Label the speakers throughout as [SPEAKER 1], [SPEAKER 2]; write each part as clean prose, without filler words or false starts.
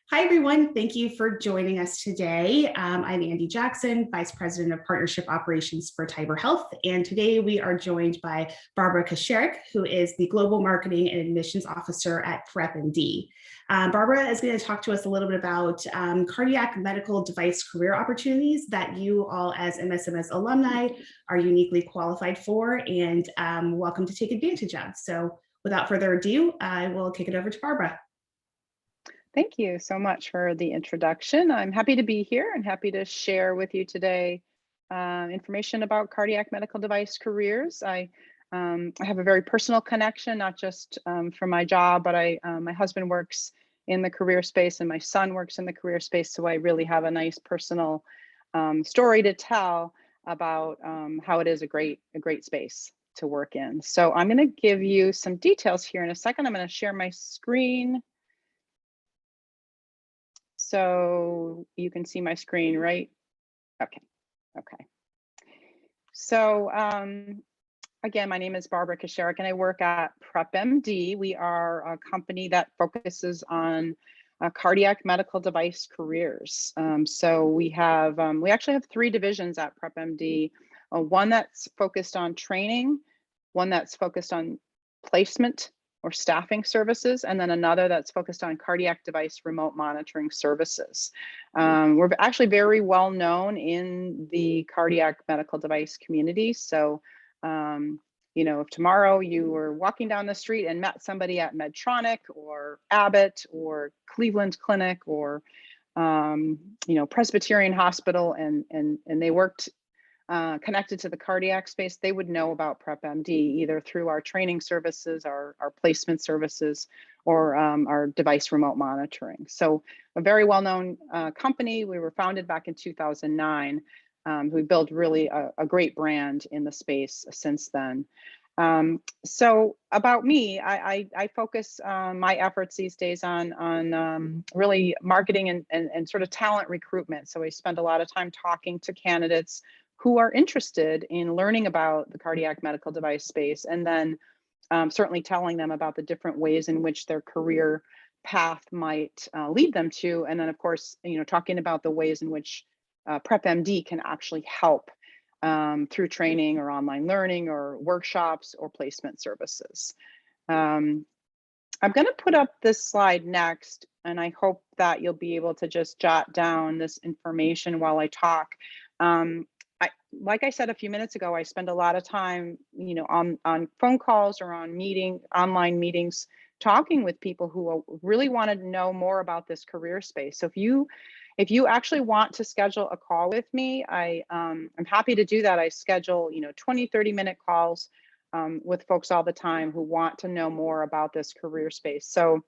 [SPEAKER 1] Hi, everyone. Thank you for joining us today. I'm Andy Jackson, Vice President of Partnership Operations for Tiber Health. And today we are joined by Barbara Kasherik, who is the Global Marketing and Admissions Officer at PrepMD. Barbara is going to talk to us a little bit about cardiac medical device career opportunities that you all as MSMS alumni are uniquely qualified for and welcome to take advantage of. So without further ado, I will kick it over to Barbara.
[SPEAKER 2] Thank you so much for the introduction. I'm happy to be here and happy to share with you today information about cardiac medical device careers. I have a very personal connection, not just for my job, but my husband works in the career space and my son works in the career space. So I really have a nice personal story to tell about how it is a great space to work in. So I'm going to give you some details here in a second. I'm going to share my screen. So you can see my screen, right? Okay. So again, my name is Barbara Kasherik and I work at PrepMD. We are a company that focuses on cardiac medical device careers. So we actually have three divisions at PrepMD. One that's focused on training, one that's focused on placement or staffing services, and then another that's focused on cardiac device remote monitoring services. We're actually very well known in the cardiac medical device community. So, you know, if tomorrow you were walking down the street and met somebody at Medtronic or Abbott or Cleveland Clinic or, you know, Presbyterian Hospital and they worked connected to the cardiac space, they would know about PrepMD either through our training services, our placement services, or our device remote monitoring. So a very well-known company. We were founded back in 2009. We built really a great brand in the space since then. So about me, I focus my efforts these days on really marketing and sort of talent recruitment. So I spend a lot of time talking to candidates who are interested in learning about the cardiac medical device space, and then certainly telling them about the different ways in which their career path might lead them to, and then of course, you know, talking about the ways in which PrepMD can actually help through training or online learning or workshops or placement services. I'm going to put up this slide next, and I hope that you'll be able to just jot down this information while I talk. Like I said a few minutes ago, I spend a lot of time, you know, on phone calls or on online meetings, talking with people who really want to know more about this career space. So if you actually want to schedule a call with me, I'm happy to do that. I schedule, you know, 20, 30-minute calls with folks all the time who want to know more about this career space. So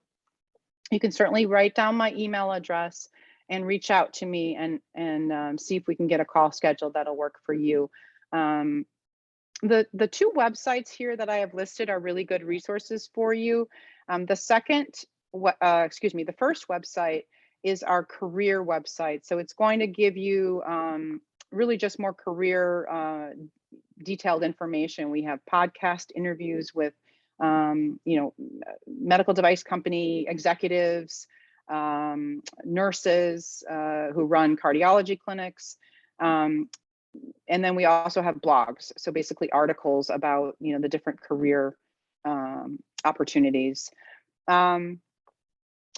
[SPEAKER 2] you can certainly write down my email address and reach out to me and see if we can get a call scheduled that'll work for you. The two websites here that I have listed are really good resources for you. The first website is our career website. So it's going to give you really just more career detailed information. We have podcast interviews with you know, medical device company executives, nurses who run cardiology clinics. And then we also have blogs. So basically articles about, you know, the different career opportunities. And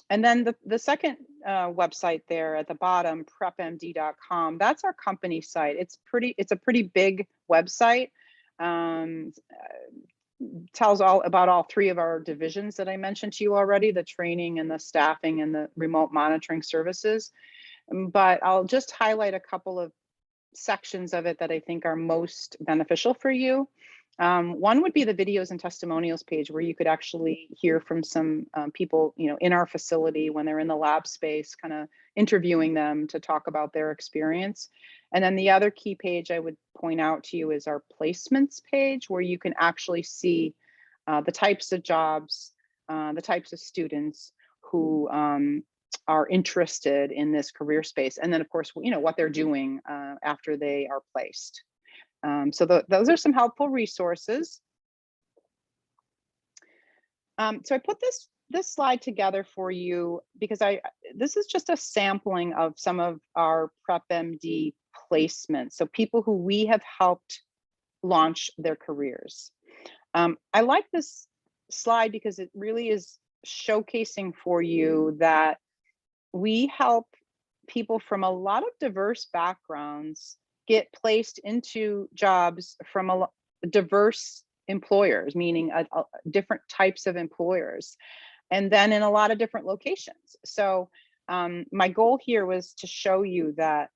[SPEAKER 2] then the second website there at the bottom, prepmd.com, that's our company site. It's a pretty big website. Tells all about all three of our divisions that I mentioned to you already, the training and the staffing and the remote monitoring services. But I'll just highlight a couple of sections of it that I think are most beneficial for you. One would be the videos and testimonials page, where you could actually hear from some people, you know, in our facility when they're in the lab space, kind of interviewing them to talk about their experience. And then the other key page I would point out to you is our placements page, where you can actually see the types of jobs, the types of students who are interested in this career space. And then of course, you know, what they're doing after they are placed. So those are some helpful resources. So I put this this slide together for you because this is just a sampling of some of our PrepMD placements. So people who we have helped launch their careers. I like this slide because it really is showcasing for you that we help people from a lot of diverse backgrounds get placed into jobs from diverse employers, meaning different types of employers, and then in a lot of different locations. So my goal here was to show you that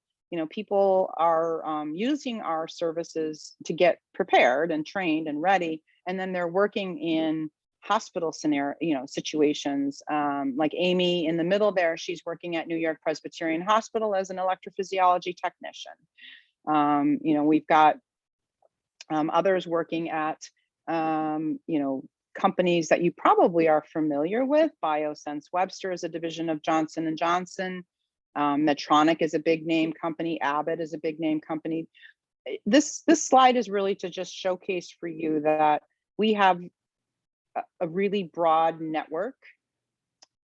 [SPEAKER 2] people are using our services to get prepared and trained and ready, and then they're working in hospital situations. Like Amy in the middle there, she's working at New York Presbyterian Hospital as an electrophysiology technician. We've got others working at companies that you probably are familiar with. Biosense Webster is a division of Johnson and Johnson. Medtronic is a big name company. Abbott is a big name company. This slide is really to just showcase for you that we have a really broad network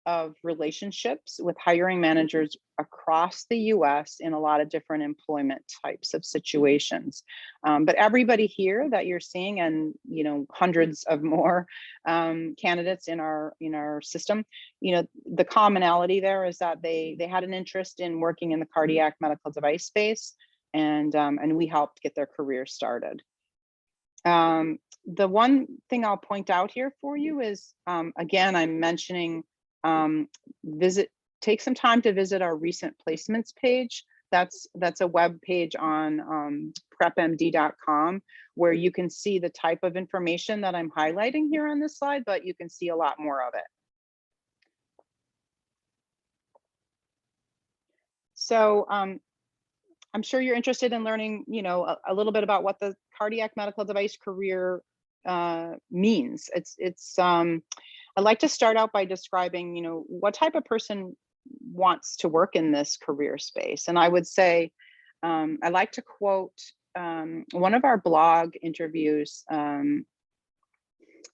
[SPEAKER 2] of relationships with hiring managers across the US in a lot of different employment types of situations. But everybody here that you're seeing, and hundreds of more candidates in our system, the commonality there is that they had an interest in working in the cardiac medical device space, and we helped get their career started. The one thing I'll point out here for you is, again, I'm mentioning take some time to visit our recent placements page. That's a web page on prepmd.com, where you can see the type of information that I'm highlighting here on this slide, but you can see a lot more of it. So I'm sure you're interested in learning, a little bit about what the cardiac medical device career means. I'd like to start out by describing, what type of person wants to work in this career space. And I would say, I like to quote one of our blog interviews.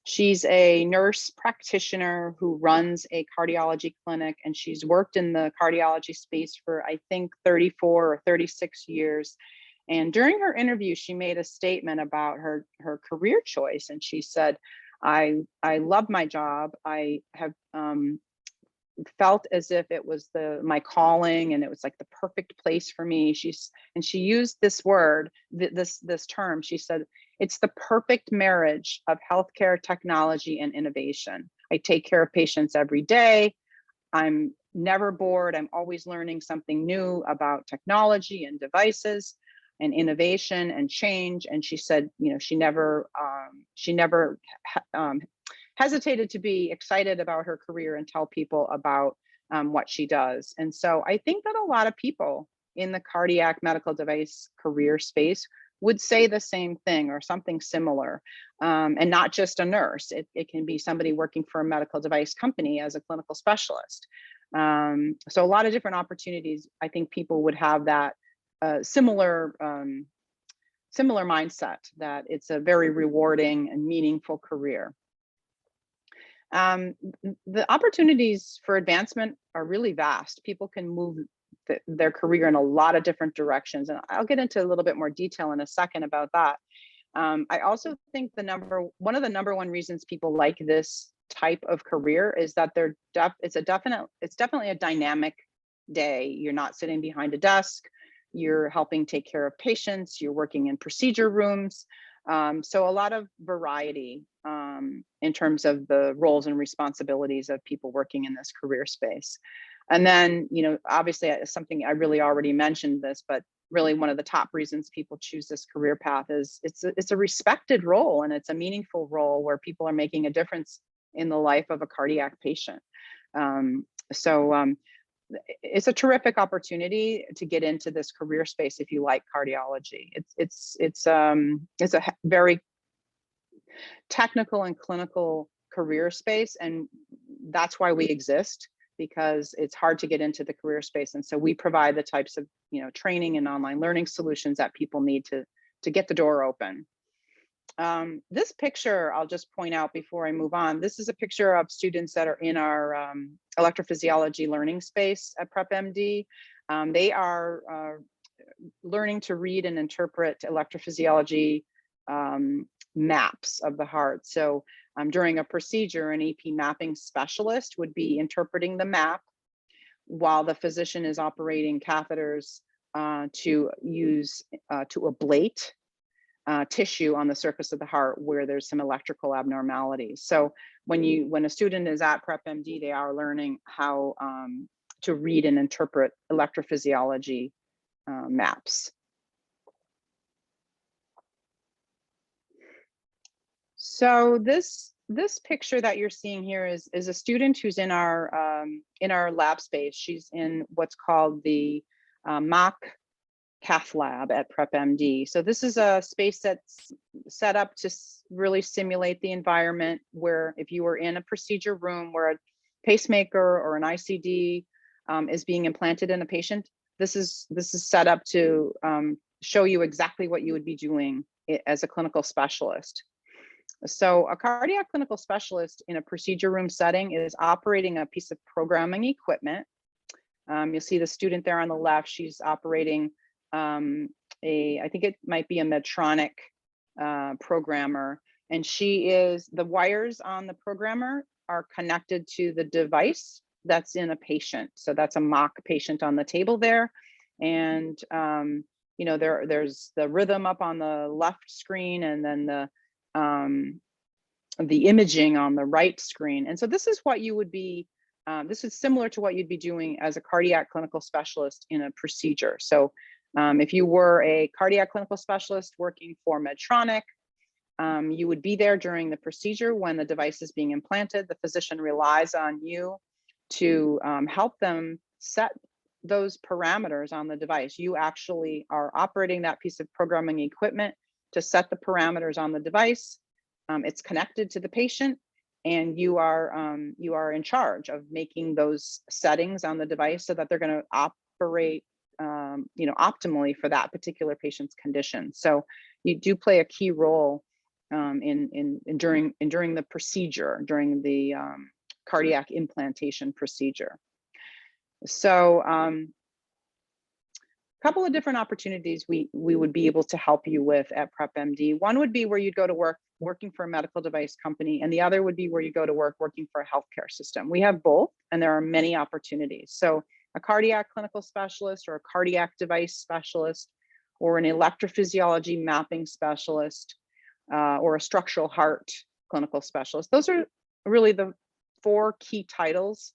[SPEAKER 2] She's a nurse practitioner who runs a cardiology clinic, and she's worked in the cardiology space for, I think, 34 or 36 years. And during her interview, she made a statement about her career choice. And she said, I love my job. I have felt as if it was my calling, and it was like the perfect place for me. She used this word, this term. She said, it's the perfect marriage of healthcare technology and innovation. I take care of patients every day. I'm never bored. I'm always learning something new about technology and devices and innovation and change. And she said, she never hesitated to be excited about her career and tell people about what she does. And so I think that a lot of people in the cardiac medical device career space would say the same thing or something similar, and not just a nurse. It can be somebody working for a medical device company as a clinical specialist. So a lot of different opportunities. I think people would have that similar mindset, that it's a very rewarding and meaningful career. The opportunities for advancement are really vast. People can move their career in a lot of different directions, and I'll get into a little bit more detail in a second about that. I also think one of the number one reasons people like this type of career is that it's definitely a dynamic day. You're not sitting behind a desk. You're helping take care of patients. You're working in procedure rooms. So a lot of variety in terms of the roles and responsibilities of people working in this career space. And then, obviously something I really already mentioned this, but really one of the top reasons people choose this career path is it's a respected role, and it's a meaningful role where people are making a difference in the life of a cardiac patient. It's a terrific opportunity to get into this career space if you like cardiology. It's a very technical and clinical career space, and that's why we exist, because it's hard to get into the career space. And so we provide the types of training and online learning solutions that people need to get the door open. This picture, I'll just point out before I move on, this is a picture of students that are in our electrophysiology learning space at PrepMD. They are learning to read and interpret electrophysiology maps of the heart. So during a procedure, an EP mapping specialist would be interpreting the map while the physician is operating catheters to ablate tissue on the surface of the heart where there's some electrical abnormalities. So when a student is at PrepMD, they are learning how to read and interpret electrophysiology maps. So this picture that you're seeing here is a student who's in our lab space. She's in what's called the mock cath lab at PrepMD. So this is a space that's set up to really simulate the environment where if you were in a procedure room where a pacemaker or an ICD is being implanted in a patient, this is set up to show you exactly what you would be doing as a clinical specialist. So a cardiac clinical specialist in a procedure room setting is operating a piece of programming equipment. You'll see the student there on the left. She's operating I think it might be a Medtronic programmer, and the wires on the programmer are connected to the device that's in a patient. So that's a mock patient on the table there, and there's the rhythm up on the left screen, and then the imaging on the right screen. And so this is what you would be. This is similar to what you'd be doing as a cardiac clinical specialist in a procedure. So if you were a cardiac clinical specialist working for Medtronic, you would be there during the procedure when the device is being implanted. The physician relies on you to help them set those parameters on the device. You actually are operating that piece of programming equipment to set the parameters on the device. It's connected to the patient, and you are in charge of making those settings on the device so that they're going to operate optimally for that particular patient's condition. So you do play a key role during the procedure, during the cardiac implantation procedure. So a couple of different opportunities we would be able to help you with at PrepMD. One would be where you'd go to work working for a medical device company, and the other would be where you go to work working for a healthcare system. We have both, and there are many opportunities. So a cardiac clinical specialist or a cardiac device specialist or an electrophysiology mapping specialist or a structural heart clinical specialist. Those are really the 4 key titles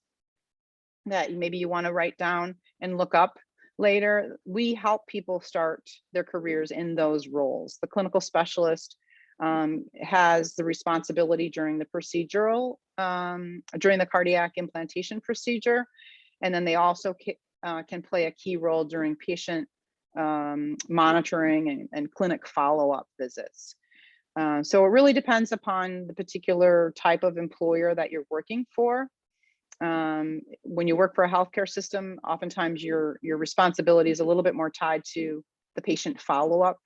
[SPEAKER 2] that maybe you want to write down and look up later. We help people start their careers in those roles. The clinical specialist has the responsibility during the cardiac implantation procedure. And then they also can play a key role during patient monitoring and clinic follow-up visits. So it really depends upon the particular type of employer that you're working for. When you work for a healthcare system, oftentimes your responsibility is a little bit more tied to the patient follow-up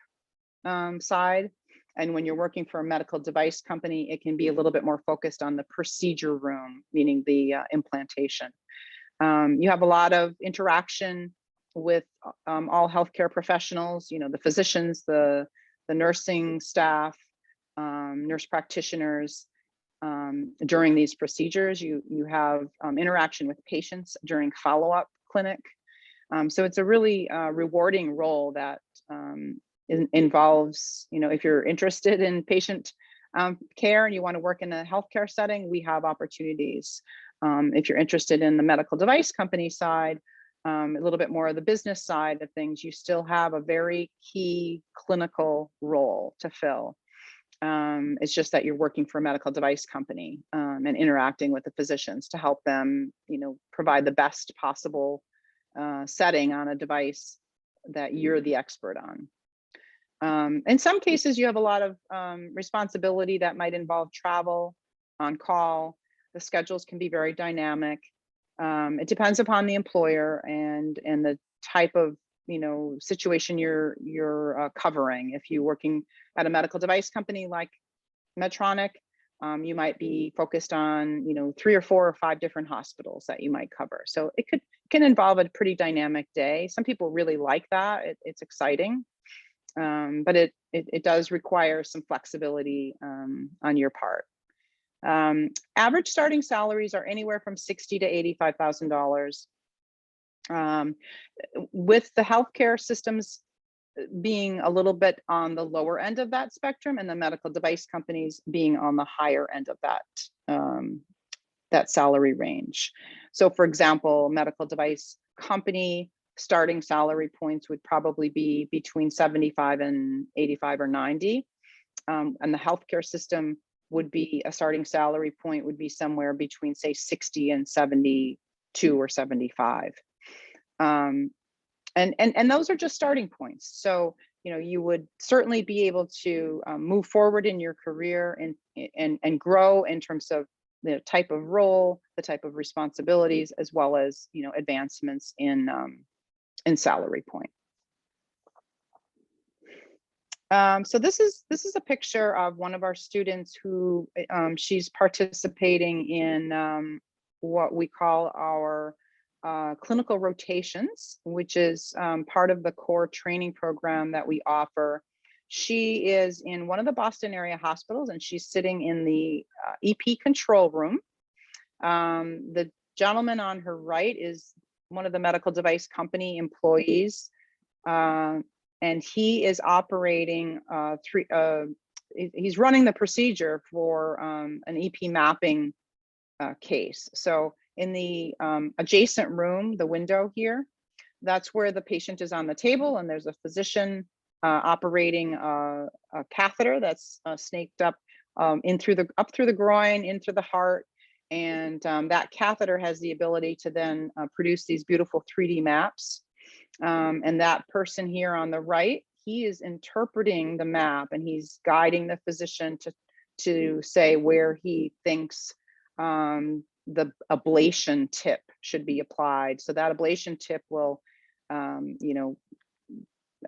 [SPEAKER 2] side. And when you're working for a medical device company, it can be a little bit more focused on the procedure room, meaning the implantation. You have a lot of interaction with all healthcare professionals, the physicians, the nursing staff, nurse practitioners. During these procedures, you have interaction with patients during follow-up clinic. So it's a really rewarding role that involves, if you're interested in patient care and you want to work in a healthcare setting, we have opportunities. If you're interested in the medical device company side, a little bit more of the business side of things, you still have a very key clinical role to fill. It's just that you're working for a medical device company and interacting with the physicians to help them, provide the best possible setting on a device that you're the expert on. In some cases, you have a lot of responsibility that might involve travel, on call. The schedules can be very dynamic. It depends upon the employer and the type of situation you're covering. If you're working at a medical device company like Medtronic, you might be focused on 3 or 4 or 5 different hospitals that you might cover. So it can involve a pretty dynamic day. Some people really like that. It's exciting, but it does require some flexibility on your part. Average starting salaries are anywhere from $60,000 to $85,000. With the healthcare systems being a little bit on the lower end of that spectrum, and the medical device companies being on the higher end of that salary range. So for example, medical device company starting salary points would probably be between 75 and 85 or 90. And the healthcare system would be, a starting salary point would be somewhere between, say, 60 and 72 or 75. And those are just starting points. So, you would certainly be able to move forward in your career and grow in terms of the type of role, the type of responsibilities, as well as, advancements in salary point. So this is a picture of one of our students who she's participating in what we call our clinical rotations, which is part of the core training program that we offer. She is in one of the Boston area hospitals, and she's sitting in the EP control room. The gentleman on her right is one of the medical device company employees, and he is operating he's running the procedure for an EP mapping case. So in the adjacent room, the window here, that's where the patient is on the table, and there's a physician operating a catheter that's snaked up up through the groin, into the heart, and that catheter has the ability to then produce these beautiful 3D maps. And that person here on the right, he is interpreting the map, and he's guiding the physician to say where he thinks the ablation tip should be applied. So that ablation tip will,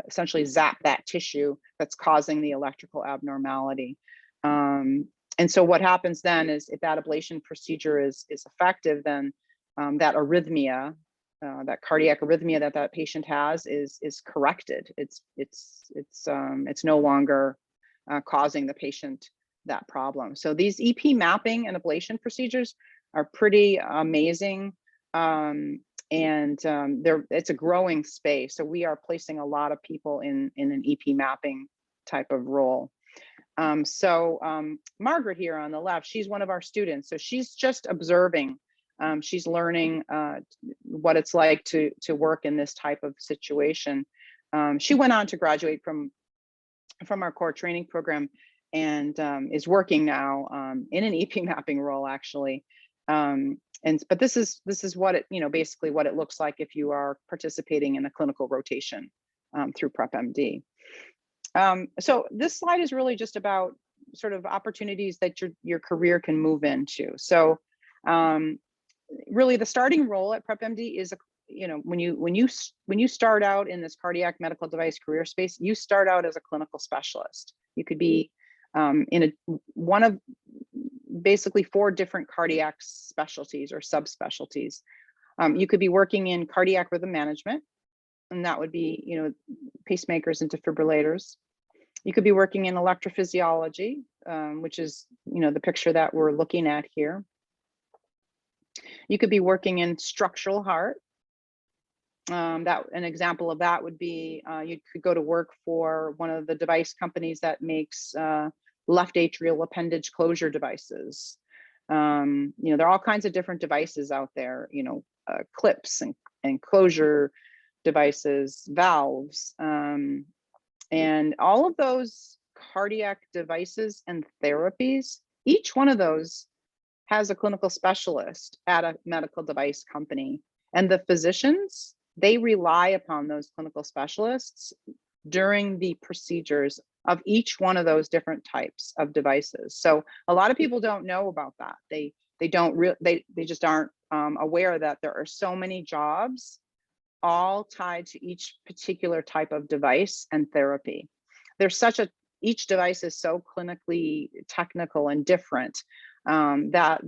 [SPEAKER 2] essentially zap that tissue that's causing the electrical abnormality. And so what happens then is, if that ablation procedure is effective, then that arrhythmia, that cardiac arrhythmia that patient has is corrected. It's no longer causing the patient that problem. So these EP mapping and ablation procedures are pretty amazing, and it's a growing space. So we are placing a lot of people in an EP mapping type of role. Margaret here on the left, she's one of our students. So she's just observing. She's learning what it's like to work in this type of situation. She went on to graduate from our core training program, and is working now in an EP mapping role, actually. But this is what it, basically what it looks like if you are participating in a clinical rotation through PrepMD. So this slide is really just about sort of opportunities that your career can move into. So really the starting role at PrepMD is, when you start out in this cardiac medical device career space, you start out as a clinical specialist. You could be in one of basically 4 different cardiac specialties or subspecialties. You could be working in cardiac rhythm management, and that would be, pacemakers and defibrillators. You could be working in electrophysiology, which is, the picture that we're looking at here. You could be working in structural heart. An example of that would be, you could go to work for one of the device companies that makes left atrial appendage closure devices. There are all kinds of different devices out there, clips and closure devices, valves, and all of those cardiac devices and therapies. Each one of those has a clinical specialist at a medical device company, and the physicians, they rely upon those clinical specialists during the procedures of each one of those different types of devices. So a lot of people don't know about that. They just aren't aware that there are so many jobs all tied to each particular type of device and therapy. Each device is so clinically technical and different that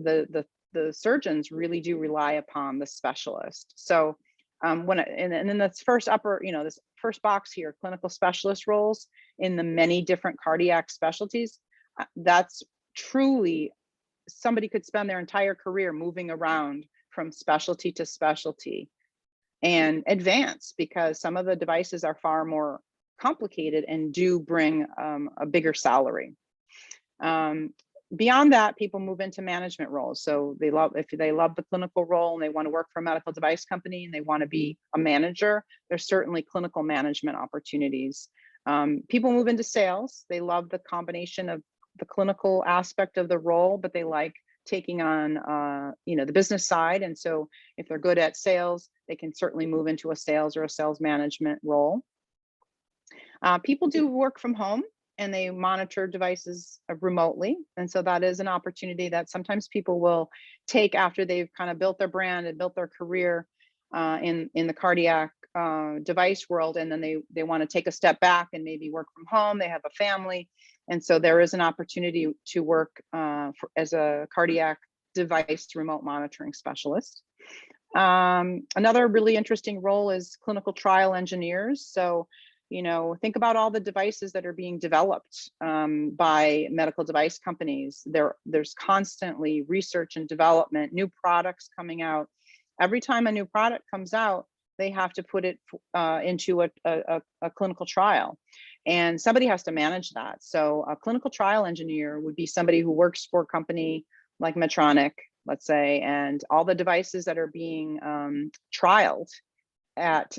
[SPEAKER 2] the surgeons really do rely upon the specialist. So and then this first this first box here, clinical specialist roles in the many different cardiac specialties, that's truly, somebody could spend their entire career moving around from specialty to specialty and advance, because some of the devices are far more complicated and do bring a bigger salary. Beyond that, people move into management roles. So if they love the clinical role and they want to work for a medical device company and they want to be a manager, there's certainly clinical management opportunities. People move into sales. They love the combination of the clinical aspect of the role, but they like taking on the business side. And so if they're good at sales, they can certainly move into a sales or a sales management role. People do work from home and they monitor devices remotely. And so that is an opportunity that sometimes people will take after they've kind of built their brand and built their career in the cardiac device world. And then they want to take a step back and maybe work from home. They have a family. And so there is an opportunity to work as a cardiac device remote monitoring specialist. Another really interesting role is clinical trial engineers. So think about all the devices that are being developed by medical device companies. There's constantly research and development, new products coming out. Every time a new product comes out, they have to put it into a clinical trial. And somebody has to manage that. So a clinical trial engineer would be somebody who works for a company like Medtronic, let's say, and all the devices that are being trialed out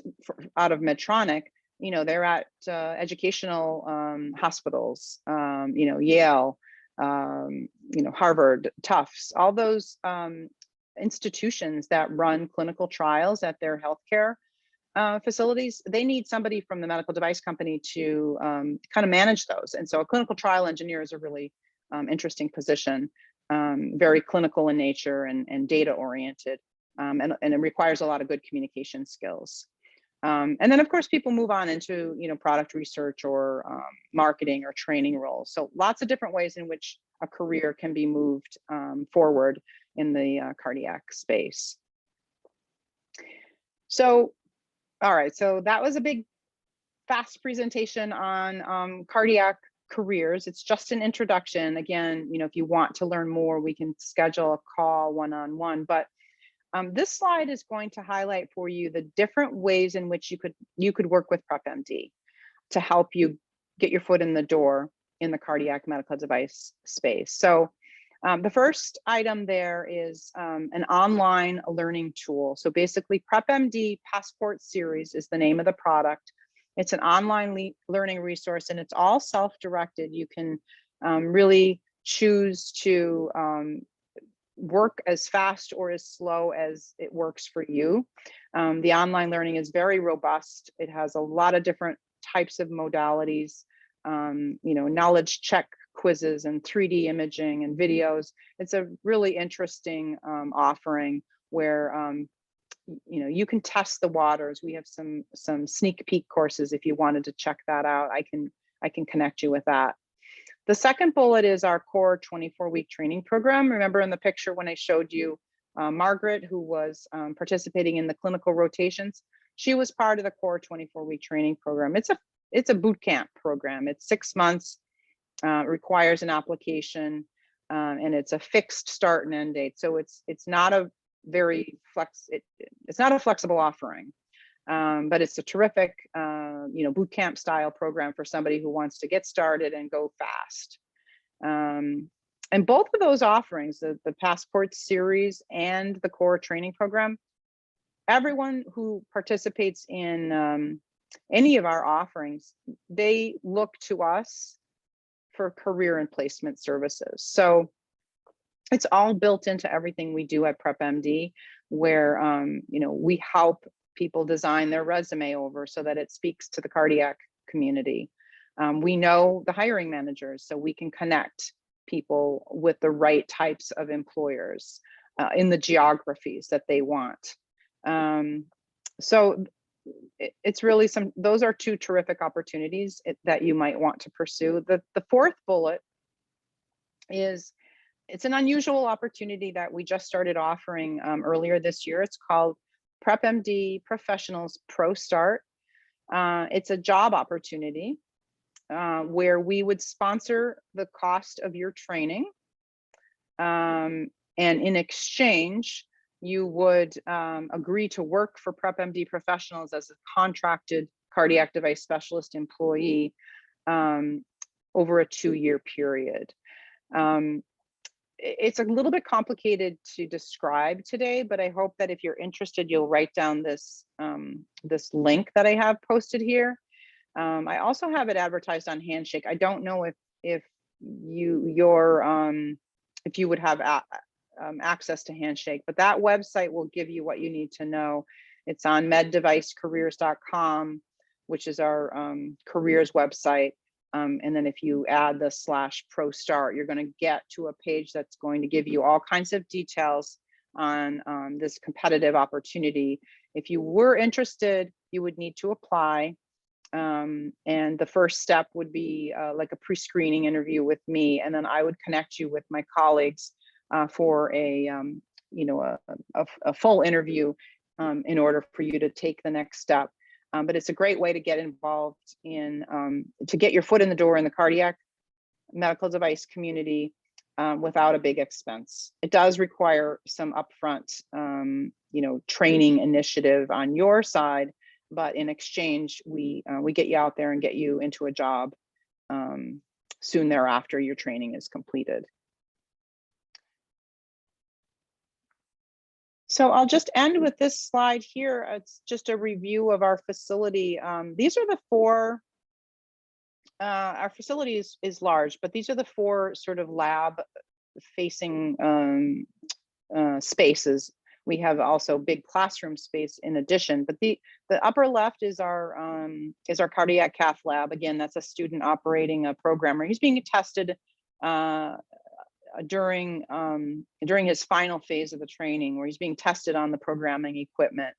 [SPEAKER 2] of Medtronic, they're at educational hospitals, Yale, Harvard, Tufts, all those institutions that run clinical trials at their healthcare facilities. They need somebody from the medical device company to kind of manage those. And so a clinical trial engineer is a really interesting position, very clinical in nature and data oriented, and it requires a lot of good communication skills. And then of course, people move on into, product research or marketing or training roles. So lots of different ways in which a career can be moved forward in the cardiac space. So, all right, so that was a big, fast presentation on cardiac careers. It's just an introduction. Again, if you want to learn more, we can schedule a call one-on-one, but this slide is going to highlight for you the different ways in which you could work with PrepMD to help you get your foot in the door in the cardiac medical device space. So the first item there is an online learning tool. So basically, PrepMD Passport series is the name of the product. It's an online learning resource, and it's all self-directed. You can really choose to work as fast or as slow as it works for you. The online learning is very robust. It has a lot of different types of modalities, knowledge check quizzes and 3D imaging and videos. It's a really interesting offering where you can test the waters. We have some sneak peek courses if you wanted to check that out. I can connect you with that. The second bullet is our core 24-week training program. Remember in the picture when I showed you Margaret, who was participating in the clinical rotations, she was part of the core 24-week training program. It's a boot camp program. It's 6 months, requires an application, and it's a fixed start and end date. So it's not a very it's not a flexible offering. But it's a terrific, boot camp style program for somebody who wants to get started and go fast. And both of those offerings, the Passport series and the core training program, everyone who participates in any of our offerings, they look to us for career and placement services. So it's all built into everything we do at PrepMD, where we help people design their resume over so that it speaks to the cardiac community. We know the hiring managers, so we can connect people with the right types of employers in the geographies that they want. So it's really those are two terrific opportunities that you might want to pursue. The fourth bullet is, it's an unusual opportunity that we just started offering earlier this year. It's called PrepMD Professionals Pro Start. It's a job opportunity where we would sponsor the cost of your training. And in exchange, you would agree to work for PrepMD Professionals as a contracted cardiac device specialist employee over a 2-year period. It's a little bit complicated to describe today, but I hope that if you're interested, you'll write down this this link that I have posted here. I also have it advertised on Handshake. I don't know if you would have access to Handshake, but that website will give you what you need to know. It's on meddevicecareers.com, which is our careers website. And then if you add the /pro start, you're going to get to a page that's going to give you all kinds of details on this competitive opportunity. If you were interested, you would need to apply. And the first step would be like a pre-screening interview with me, and then I would connect you with my colleagues for a full interview in order for you to take the next step. But it's a great way to get involved in, to get your foot in the door in the cardiac medical device community without a big expense. It does require some upfront, training initiative on your side, but in exchange, we get you out there and get you into a job soon thereafter your training is completed. So I'll just end with this slide here. It's just a review of our facility. These are the four, our facility is large, but these are the four sort of lab facing spaces. We have also big classroom space in addition, but the upper left is our cardiac cath lab. Again, that's a student operating a programmer. He's being tested during his final phase of the training, where he's being tested on the programming equipment.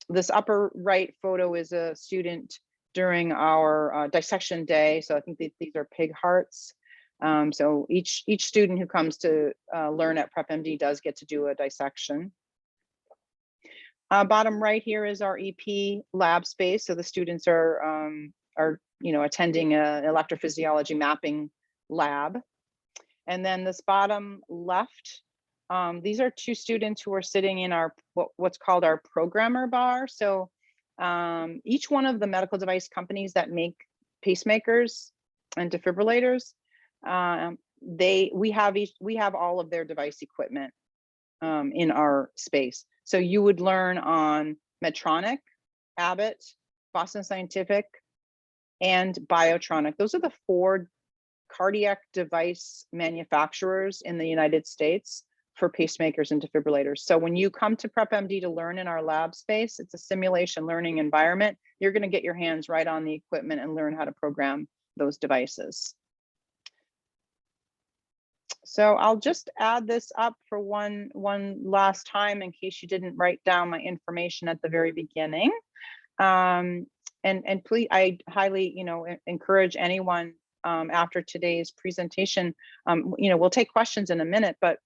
[SPEAKER 2] This upper right photo is a student during our dissection day. So I think these are pig hearts. So each student who comes to learn at PrepMD does get to do a dissection. Bottom right here is our EP lab space. So the students are attending an electrophysiology mapping lab. And then this bottom left, these are two students who are sitting in our what's called our programmer bar. So each one of the medical device companies that make pacemakers and defibrillators, we have all of their device equipment in our space. So you would learn on Medtronic, Abbott, Boston Scientific, and Biotronic. Those are the four cardiac device manufacturers in the United States for pacemakers and defibrillators. So when you come to PrepMD to learn in our lab space, it's a simulation learning environment. You're going to get your hands right on the equipment and learn how to program those devices. So I'll just add this up for one last time in case you didn't write down my information at the very beginning. And please, I highly encourage anyone after today's presentation, we'll take questions in a minute, but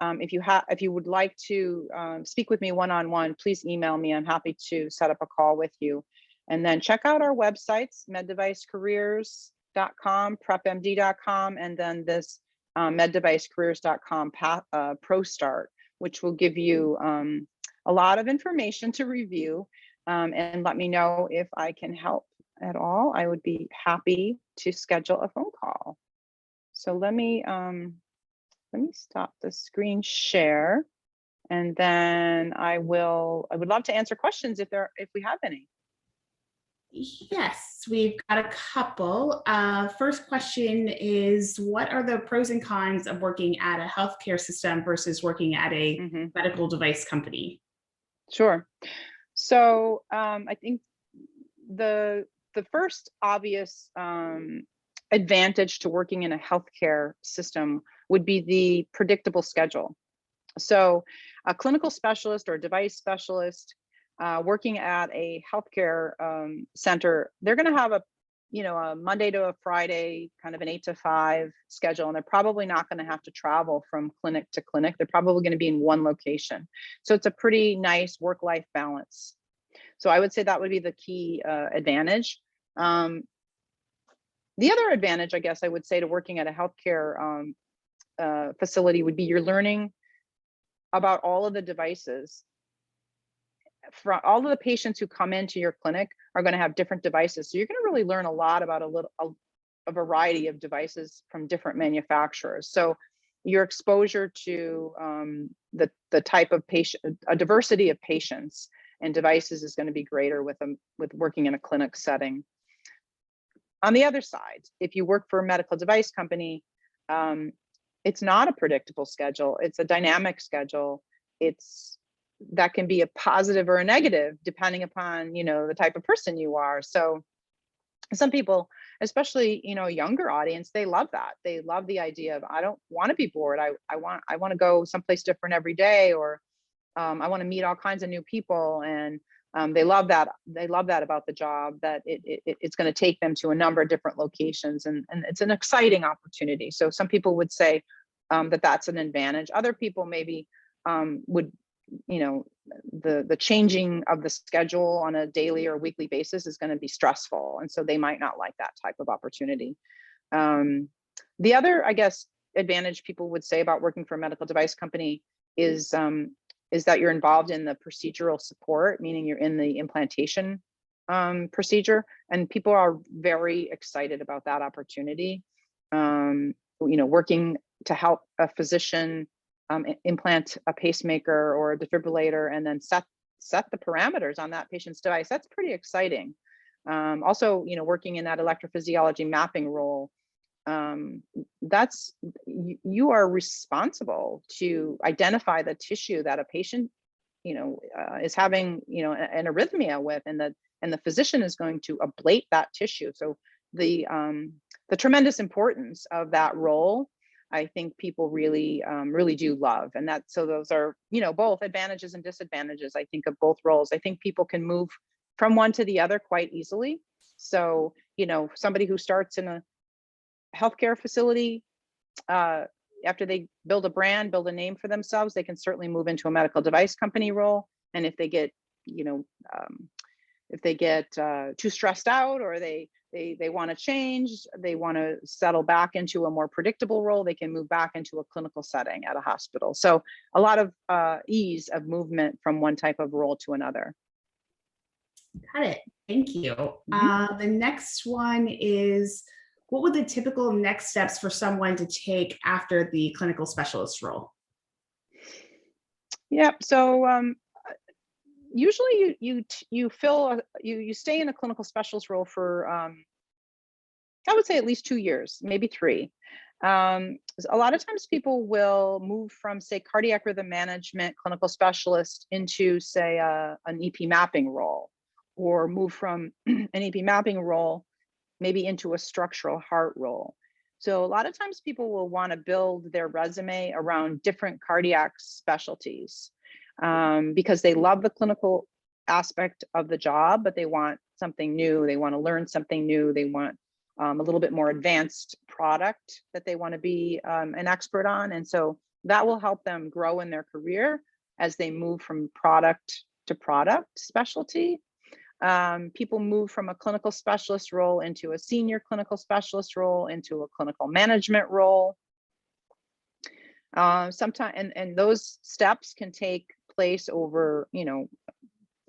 [SPEAKER 2] if you would like to speak with me one-on-one, please email me. I'm happy to set up a call with you. And then check out our websites, meddevicecareers.com, prepmd.com, and then this meddevicecareers.com Pro Start, which will give you a lot of information to review, and let me know if I can help at all. I would be happy to schedule a phone call. So let me stop the screen share, and then I would love to answer questions if we have any.
[SPEAKER 1] Yes, we've got a couple. First question is, what are the pros and cons of working at a healthcare system versus working at a medical device company?
[SPEAKER 2] Sure. So I think the first obvious advantage to working in a healthcare system would be the predictable schedule. So a clinical specialist or a device specialist working at a healthcare center, they're going to have a Monday to a Friday, kind of an 8 to 5 schedule, and they're probably not going to have to travel from clinic to clinic. They're probably going to be in one location. So it's a pretty nice work-life balance. So I would say that would be the key advantage. The other advantage, I guess I would say, to working at a healthcare facility would be you're learning about all of the devices. From all of the patients who come into your clinic are going to have different devices. So you're going to really learn a lot about a variety of devices from different manufacturers. So your exposure to the type of patient, a diversity of patients and devices is going to be greater with working in a clinic setting. On the other side, if you work for a medical device company, it's not a predictable schedule. It's a dynamic schedule. That can be a positive or a negative depending upon, the type of person you are. So some people, especially, younger audience, they love that. They love the idea of, I don't want to be bored. I want to go someplace different every day, or I want to meet all kinds of new people. And they love that. They love that about the job, that it's going to take them to a number of different locations, and it's an exciting opportunity. So some people would say that that's an advantage. Other people maybe would, the changing of the schedule on a daily or weekly basis is going to be stressful, and so they might not like that type of opportunity. The other, I guess, advantage people would say about working for a medical device company is that you're involved in the procedural support, meaning you're in the implantation procedure, and people are very excited about that opportunity. Working to help a physician implant a pacemaker or a defibrillator, and then set the parameters on that patient's device. That's pretty exciting. Also, working in that electrophysiology mapping role, you are responsible to identify the tissue that a patient, is having, an arrhythmia with, and the physician is going to ablate that tissue. So the tremendous importance of that role, I think people really do love. And so those are, both advantages and disadvantages, I think, of both roles. I think people can move from one to the other quite easily. So, somebody who starts in a healthcare facility, after they build a name for themselves, they can certainly move into a medical device company role. And if they get, too stressed out, or they want to change, they want to settle back into a more predictable role, they can move back into a clinical setting at a hospital. So a lot of ease of movement from one type of role to another.
[SPEAKER 1] Got it. Thank you. The next one is, what would the typical next steps for someone to take after the clinical specialist role?
[SPEAKER 2] Yeah. So usually you stay in a clinical specialist role for I would say at least 2 years, maybe 3. A lot of times people will move from, say, cardiac rhythm management clinical specialist into, say, an EP mapping role, or move from an EP mapping role maybe into a structural heart role. So a lot of times people will want to build their resume around different cardiac specialties, because they love the clinical aspect of the job, but they want something new. They want to learn something new. They want a little bit more advanced product that they want to be an expert on. And so that will help them grow in their career as they move from product to product specialty. People move from a clinical specialist role into a senior clinical specialist role, into a clinical management role. Sometimes, and those steps can take place over,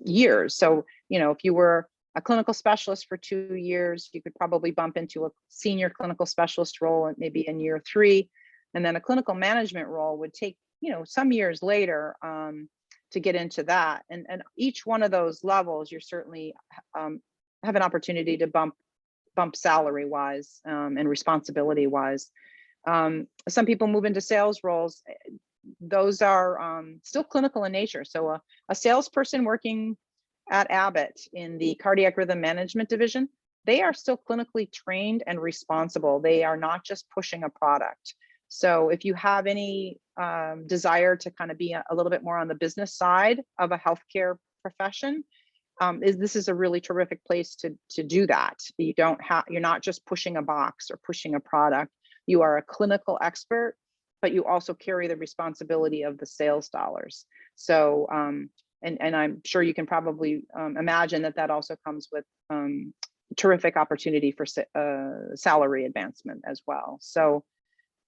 [SPEAKER 2] years. So, if you were a clinical specialist for 2 years, you could probably bump into a senior clinical specialist role maybe in year 3. And then a clinical management role would take, some years later to get into that. And each one of those levels, you're certainly have an opportunity to bump salary wise and responsibility wise. Some people move into sales roles. Those are still clinical in nature. So a salesperson working at Abbott in the cardiac rhythm management division, they are still clinically trained and responsible. They are not just pushing a product. So if you have any desire to kind of be a little bit more on the business side of a healthcare profession, this is a really terrific place to do that. You're not just pushing a box or pushing a product. You are a clinical expert, but you also carry the responsibility of the sales dollars. So, and I'm sure you can probably imagine that also comes with terrific opportunity for salary advancement as well. So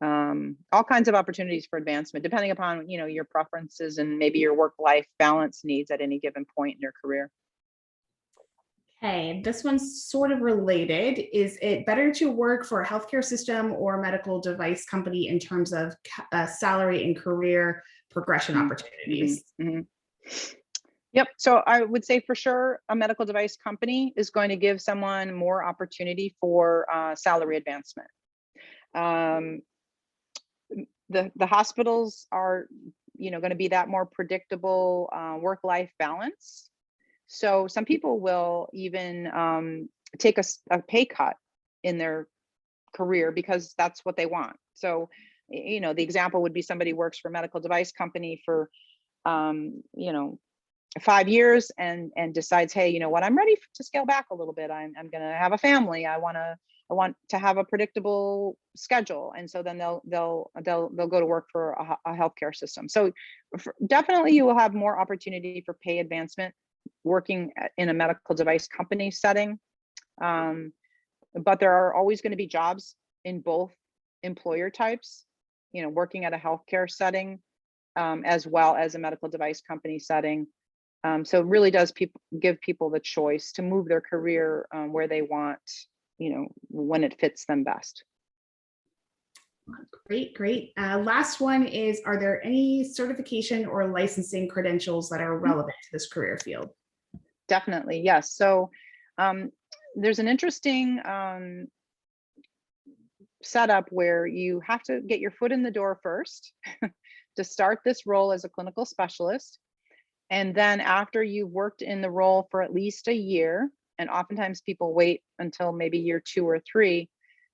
[SPEAKER 2] all kinds of opportunities for advancement, depending upon, your preferences and maybe your work-life balance needs at any given point in your career.
[SPEAKER 1] Okay, this one's sort of related. Is it better to work for a healthcare system or medical device company in terms of salary and career progression opportunities?
[SPEAKER 2] Yep. So I would say for sure a medical device company is going to give someone more opportunity for salary advancement. The hospitals are, going to be that more predictable work-life balance. So some people will even take a pay cut in their career because that's what they want. So, the example would be somebody works for a medical device company for, 5 years and decides, hey, you know what, I'm ready to scale back a little bit. I'm going to have a family. I want to have a predictable schedule. And so then they'll go to work for a healthcare system. So definitely you will have more opportunity for pay advancement working in a medical device company setting. But there are always going to be jobs in both employer types, working at a healthcare setting, as well as a medical device company setting. So it really does give people the choice to move their career where they want, when it fits them best.
[SPEAKER 1] Great. Last one is, are there any certification or licensing credentials that are relevant to this career field?
[SPEAKER 2] Definitely, yes. So there's an interesting setup where you have to get your foot in the door first to start this role as a clinical specialist. And then after you've worked in the role for at least a year, and oftentimes people wait until maybe year 2 or 3,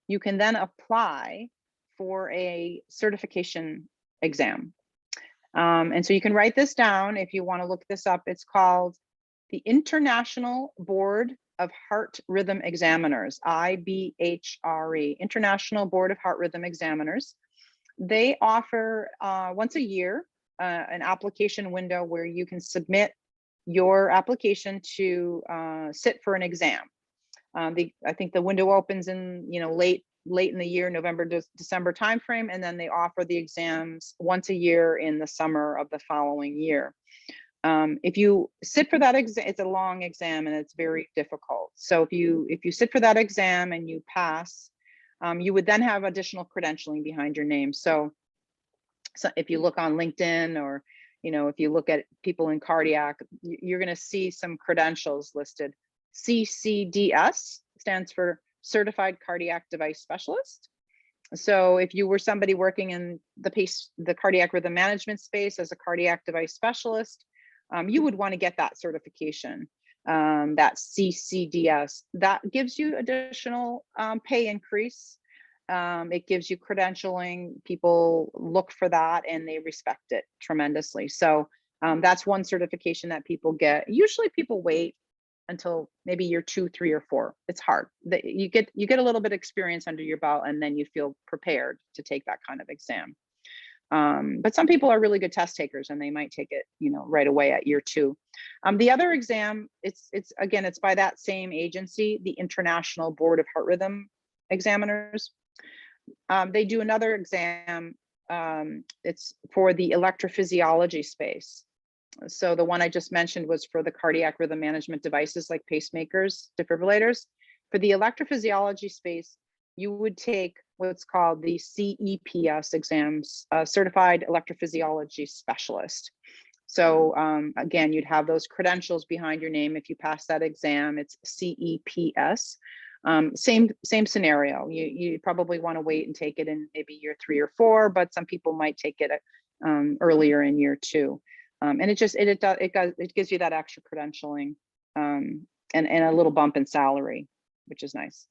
[SPEAKER 2] you can then apply for a certification exam. And so you can write this down if you want to look this up. It's called the International Board of Heart Rhythm Examiners, IBHRE, International Board of Heart Rhythm Examiners. They offer once a year an application window where you can submit your application to sit for an exam. I think the window opens in late in the year, November to December timeframe, and then they offer the exams once a year in the summer of the following year. If you sit for that exam, it's a long exam and it's very difficult. So if you sit for that exam and you pass, you would then have additional credentialing behind your name. So if you look on LinkedIn or, if you look at people in cardiac, you're going to see some credentials listed. CCDS stands for Certified Cardiac Device Specialist. So if you were somebody working in the cardiac rhythm management space as a cardiac device specialist, you would want to get that certification, that CCDS. That gives you additional pay increase. It gives you credentialing. People look for that and they respect it tremendously. So that's one certification that people get. Usually people wait until maybe year 2, 3, or 4. It's hard. You get a little bit of experience under your belt and then you feel prepared to take that kind of exam. But some people are really good test takers and they might take it, right away at year 2. The other exam, it's by that same agency, the International Board of Heart Rhythm Examiners. They do another exam. It's for the electrophysiology space. So the one I just mentioned was for the cardiac rhythm management devices like pacemakers, defibrillators. For the electrophysiology space, you would take what's called the CEPS exams, Certified Electrophysiology Specialist. So again, you'd have those credentials behind your name. If you pass that exam, it's CEPS. Same scenario. You probably want to wait and take it in maybe year 3 or 4, but some people might take it earlier in year 2. And it gives you that extra credentialing and a little bump in salary, which is nice.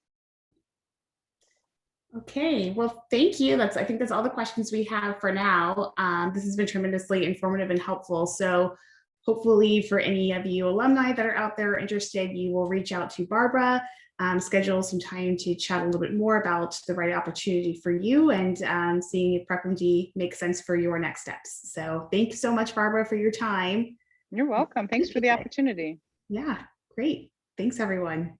[SPEAKER 1] Okay, well, thank you. I think that's all the questions we have for now. This has been tremendously informative and helpful. So hopefully for any of you alumni that are out there interested, you will reach out to Barbara, schedule some time to chat a little bit more about the right opportunity for you and seeing if PrepMD makes sense for your next steps. So thank you so much, Barbara, for your time.
[SPEAKER 2] You're welcome. Thanks for the opportunity.
[SPEAKER 1] Yeah, great. Thanks, everyone.